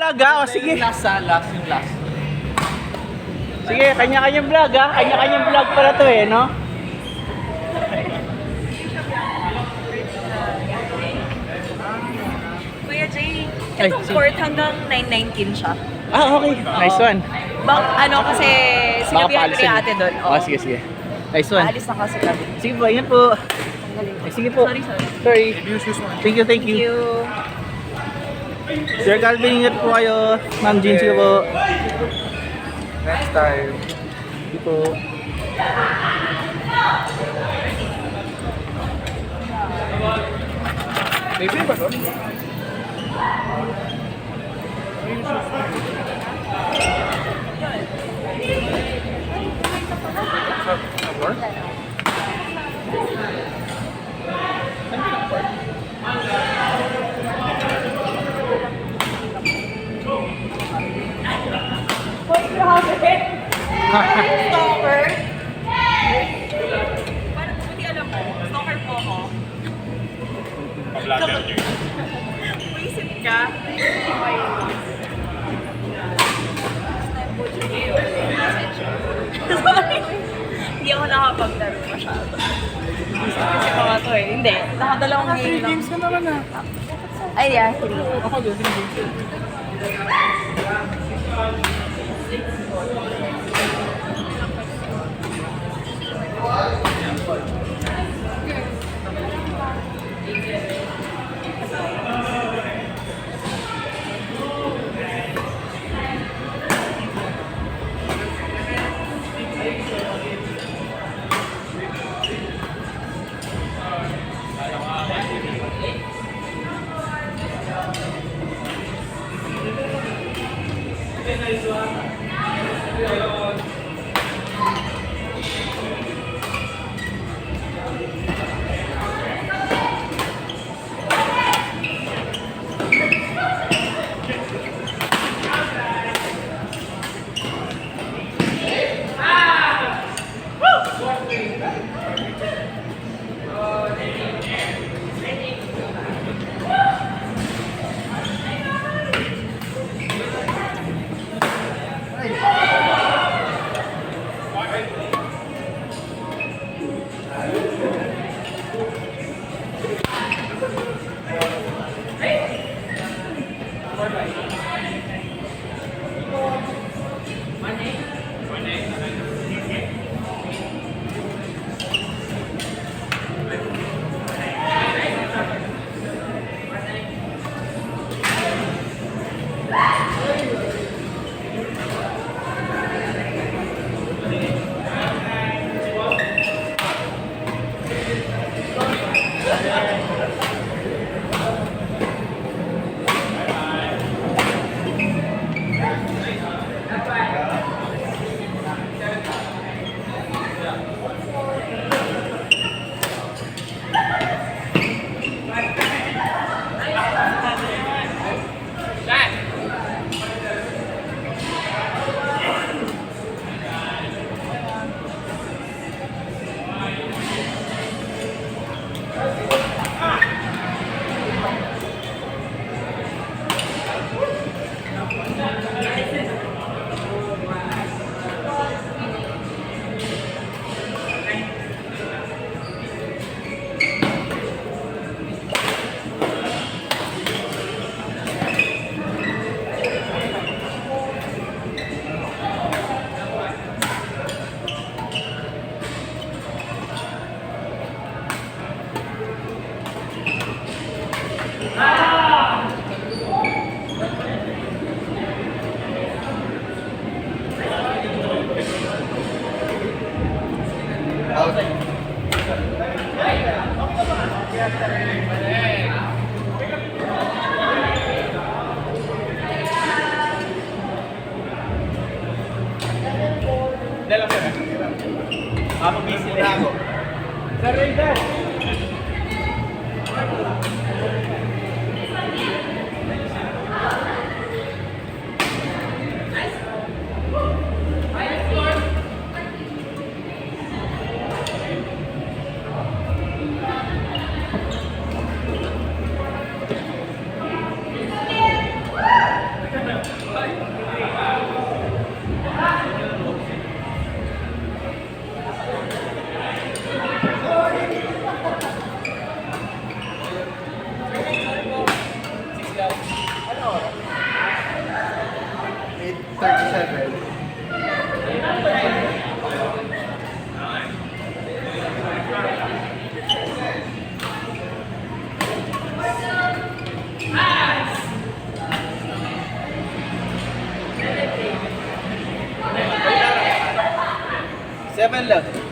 vlog ha. O sige. Last. Sige, kanya-kanyang vlog ha. Kanya-kanyang vlog pala to eh, no? Kuya Jay, Ay, itong sige. court hanggang 9:19 siya. Ah, okay. Nice one. Ano kasi sinabihan ko ni ate doon. Oh, sige, sige. Nice one. Aalis na kasi kami. Sige po, ingat po. Ang galing. Ay, sige po. Sorry. Sorry. Thank you, thank Thank you. you. Sir Calvin, ingat po kayo. Ma'am Jean, sige po. Next time. Sige po. Baby ba to? Stalker? Paano, buti alam mo, stalker po ako. Pa-vlogger nyo. Puisit ka. Sorry. Hindi ako nakapaglaro masyado. Kasi mga to eh. Hindi. Nakadalawang game lang. Games ka naman na. Ay, yeah. Three. Ako din, 3 games. 37. Seven lang.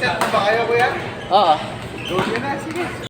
Mag-set pa ba kayo, kuya? Oo. Go na, sige.